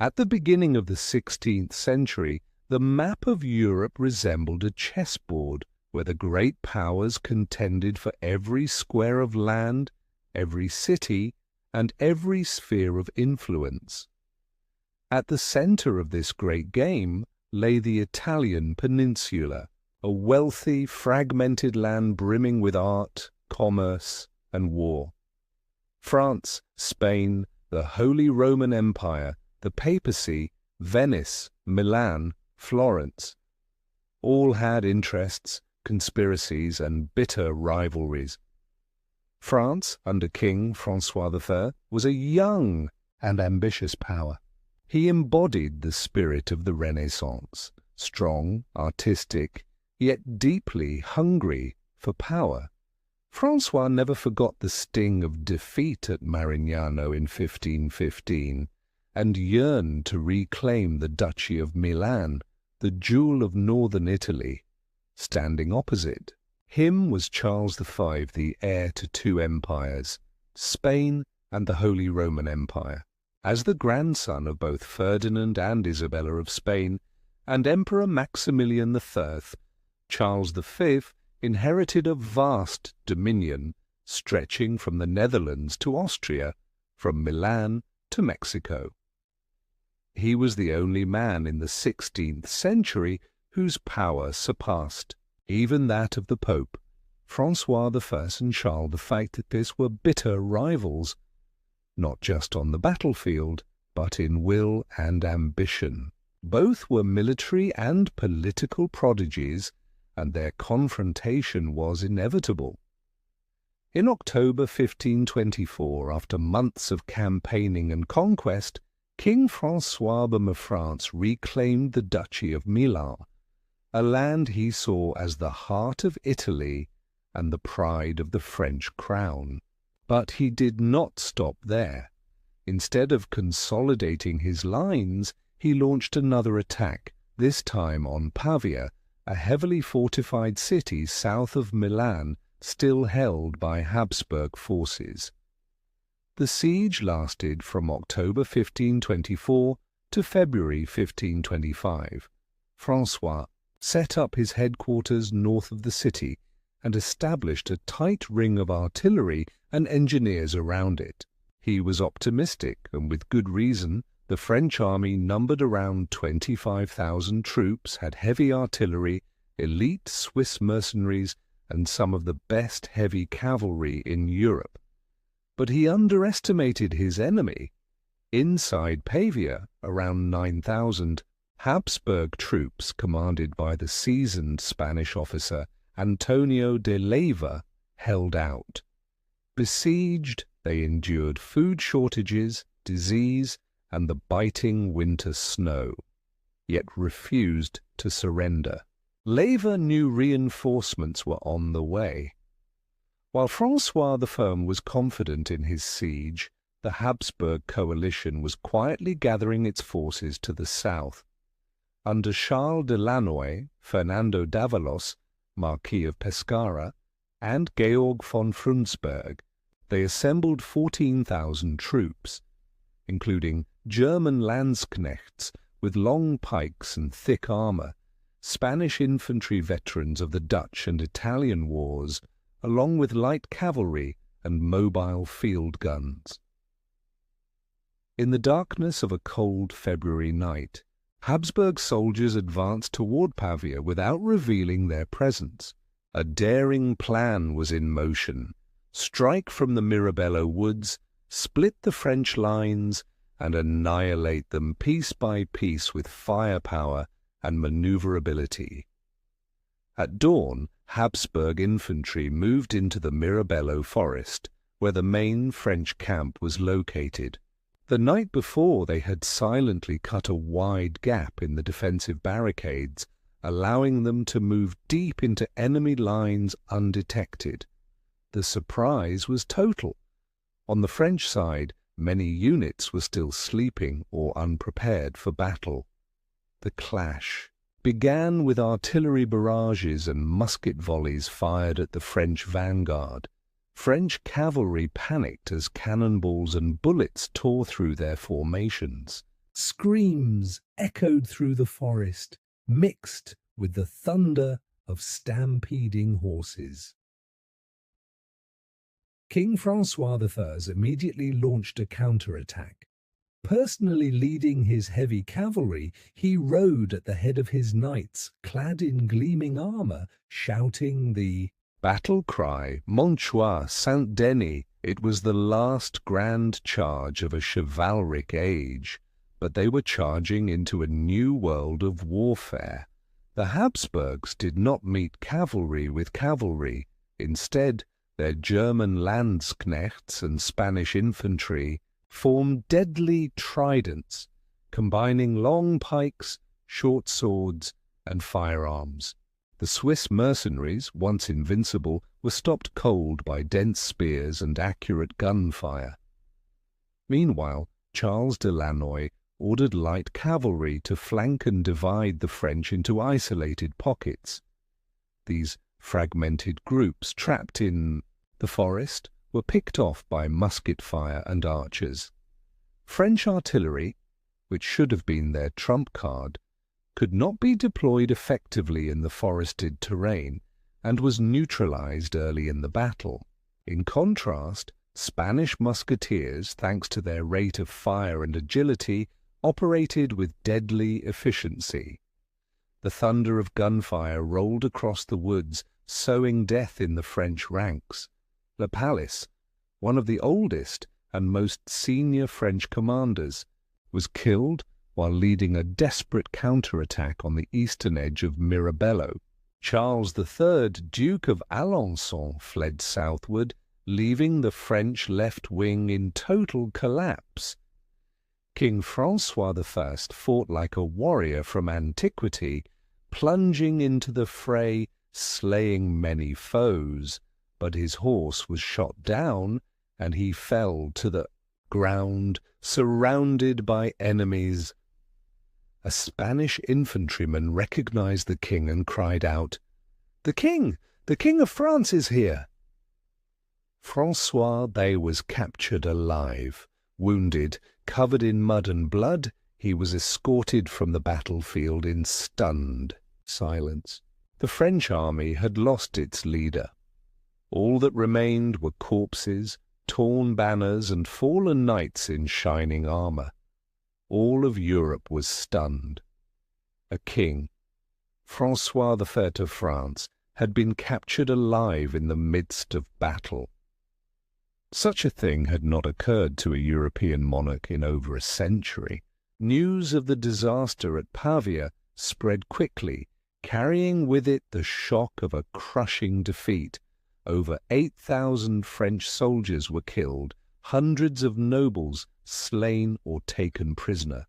At the beginning of the 16th century, the map of Europe resembled a chessboard where the great powers contended for every square of land, every city, and every sphere of influence. At the center of this great game lay the Italian Peninsula, a wealthy, fragmented land brimming with art, commerce, and war. France, Spain, the Holy Roman Empire, the Papacy, Venice, Milan, Florence, all had interests, conspiracies, and bitter rivalries. France, under King François I, was a young and ambitious power. He embodied the spirit of the Renaissance, strong, artistic, yet deeply hungry for power. François never forgot the sting of defeat at Marignano in 1515, and yearned to reclaim the Duchy of Milan, the jewel of northern Italy. Standing opposite him was Charles V, the heir to two empires, Spain and the Holy Roman Empire. As the grandson of both Ferdinand and Isabella of Spain and Emperor Maximilian III, Charles V inherited a vast dominion stretching from the Netherlands to Austria, from Milan to Mexico. He was the only man in the 16th century whose power surpassed even that of the Pope. François I and Charles V were bitter rivals, not just on the battlefield, but in will and ambition. Both were military and political prodigies, and their confrontation was inevitable. In October 1524, after months of campaigning and conquest, King François I of France reclaimed the Duchy of Milan, a land he saw as the heart of Italy and the pride of the French crown. But he did not stop there. Instead of consolidating his lines, he launched another attack, this time on Pavia, a heavily fortified city south of Milan, still held by Habsburg forces. The siege lasted from October 1524 to February 1525. François set up his headquarters north of the city and established a tight ring of artillery and engineers around it. He was optimistic, and with good reason. The French army numbered around 25,000 troops, had heavy artillery, elite Swiss mercenaries, and some of the best heavy cavalry in Europe. But he underestimated his enemy. Inside Pavia, around 9,000, Habsburg troops commanded by the seasoned Spanish officer Antonio de Leyva held out. Besieged, they endured food shortages, disease, and the biting winter snow, yet refused to surrender. Leyva knew reinforcements were on the way. While François I was confident in his siege, the Habsburg coalition was quietly gathering its forces to the south. Under Charles de Lannoy, Fernando d'Avalos, Marquis of Pescara, and Georg von Frundsberg, they assembled 14,000 troops, including German Landsknechts with long pikes and thick armor, Spanish infantry veterans of the Dutch and Italian wars, along with light cavalry and mobile field guns. In the darkness of a cold February night, Habsburg soldiers advanced toward Pavia without revealing their presence. A daring plan was in motion: strike from the Mirabello woods, split the French lines, and annihilate them piece by piece with firepower and maneuverability. At dawn, Habsburg infantry moved into the Mirabello forest, where the main French camp was located. The night before, they had silently cut a wide gap in the defensive barricades, allowing them to move deep into enemy lines undetected. The surprise was total. On the French side, many units were still sleeping or unprepared for battle. The clash began with artillery barrages and musket volleys fired at the French vanguard. French cavalry panicked as cannonballs and bullets tore through their formations. Screams echoed through the forest, mixed with the thunder of stampeding horses. King François I immediately launched a counterattack. Personally leading his heavy cavalry, he rode at the head of his knights, clad in gleaming armor, shouting the battle cry, Monchois, Saint-Denis. It was the last grand charge of a chivalric age, but they were charging into a new world of warfare. The Habsburgs did not meet cavalry with cavalry. Instead, their German Landsknechts and Spanish infantry formed deadly tridents, combining long pikes, short swords, and firearms. The Swiss mercenaries, once invincible, were stopped cold by dense spears and accurate gunfire. Meanwhile, Charles de Lannoy ordered light cavalry to flank and divide the French into isolated pockets. These fragmented groups, trapped in the forest, were picked off by musket fire and archers. French artillery, which should have been their trump card, could not be deployed effectively in the forested terrain and was neutralized early in the battle. In contrast, Spanish musketeers, thanks to their rate of fire and agility, operated with deadly efficiency. The thunder of gunfire rolled across the woods, sowing death in the French ranks. Le Palais, one of the oldest and most senior French commanders, was killed while leading a desperate counterattack on the eastern edge of Mirabello. Charles III, Duke of Alençon, fled southward, leaving the French left wing in total collapse. King François I fought like a warrior from antiquity, plunging into the fray, slaying many foes, but his horse was shot down, and he fell to the ground, surrounded by enemies. A Spanish infantryman recognized the king and cried out, The King of France is here!" François Bay was captured alive. Wounded, covered in mud and blood, he was escorted from the battlefield in stunned silence. The French army had lost its leader. All that remained were corpses, torn banners, and fallen knights in shining armor. All of Europe was stunned. A king, François I of France, had been captured alive in the midst of battle. Such a thing had not occurred to a European monarch in over a century. News of the disaster at Pavia spread quickly, carrying with it the shock of a crushing defeat. Over 8,000 French soldiers were killed, hundreds of nobles slain or taken prisoner.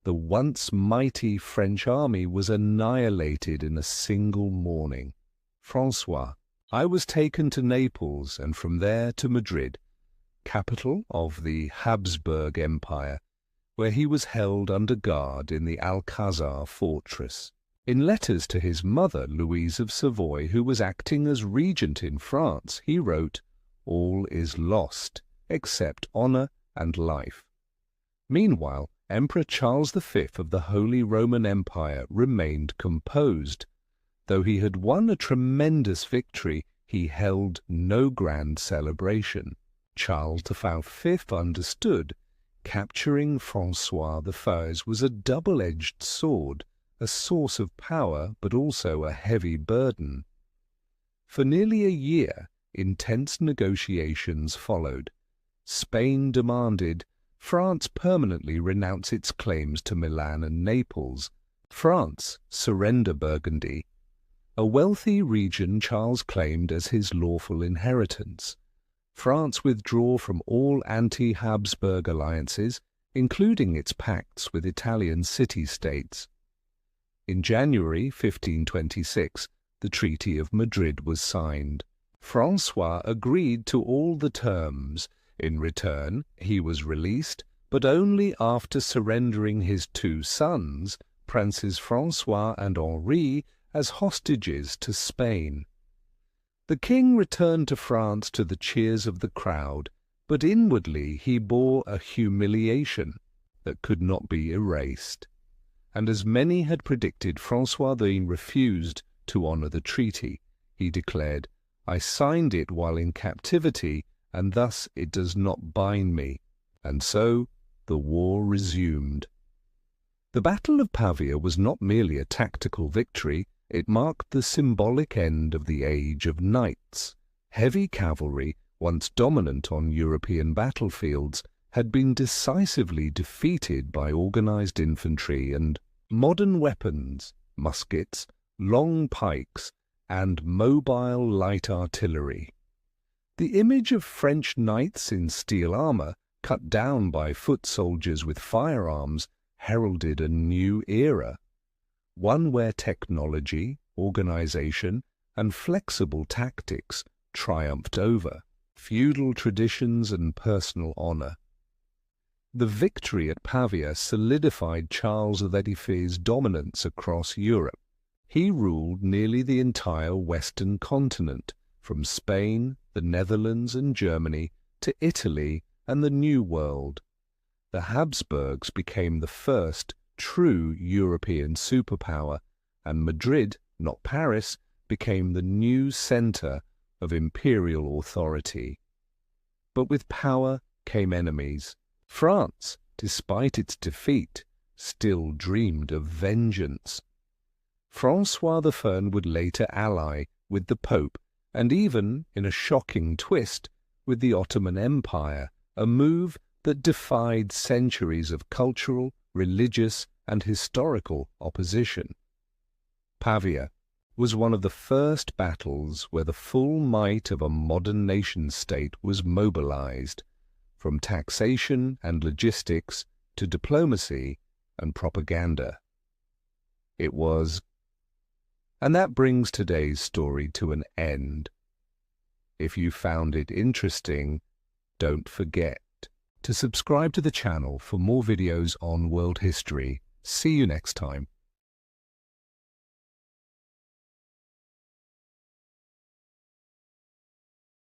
The once mighty French army was annihilated in a single morning. François, I was taken to Naples and from there to Madrid, capital of the Habsburg Empire, where he was held under guard in the Alcazar fortress. In letters to his mother, Louise of Savoy, who was acting as regent in France, he wrote, "All is lost, except honor and life." Meanwhile, Emperor Charles V of the Holy Roman Empire remained composed. Though he had won a tremendous victory, he held no grand celebration. Charles V understood. Capturing François I was a double-edged sword, a source of power but also a heavy burden. For nearly a year, intense negotiations followed. Spain demanded France permanently renounce its claims to Milan and Naples. France surrender Burgundy, a wealthy region Charles claimed as his lawful inheritance. France withdraw from all anti-Habsburg alliances, including its pacts with Italian city-states. In January 1526, the Treaty of Madrid was signed. François agreed to all the terms. In return, he was released, but only after surrendering his two sons, Princes François and Henri, as hostages to Spain. The king returned to France to the cheers of the crowd, but inwardly he bore a humiliation. that could not be erased. And as many had predicted, François I refused to honor the treaty. He declared, "I signed it while in captivity, and thus it does not bind me." And so the war resumed. The Battle of Pavia was not merely a tactical victory, it marked the symbolic end of the age of knights. Heavy cavalry, once dominant on European battlefields, had been decisively defeated by organized infantry and modern weapons, muskets, long pikes, and mobile light artillery. The image of French knights in steel armor, cut down by foot soldiers with firearms, heralded a new era, one where technology, organization, and flexible tactics triumphed over feudal traditions and personal honor. The victory at Pavia solidified Charles XVI's dominance across Europe. He ruled nearly the entire western continent, from Spain, the Netherlands, and Germany to Italy and the New World. The Habsburgs became the first true European superpower, and Madrid, not Paris, became the new center of imperial authority. But with power came enemies. France, despite its defeat, still dreamed of vengeance. François I would later ally with the Pope, and even, in a shocking twist, with the Ottoman Empire, a move that defied centuries of cultural, religious, and historical opposition. Pavia was one of the first battles where the full might of a modern nation-state was mobilized, from taxation and logistics to diplomacy and propaganda. It was. And that brings today's story to an end. If you found it interesting, don't forget to subscribe to the channel for more videos on world history. See you next time.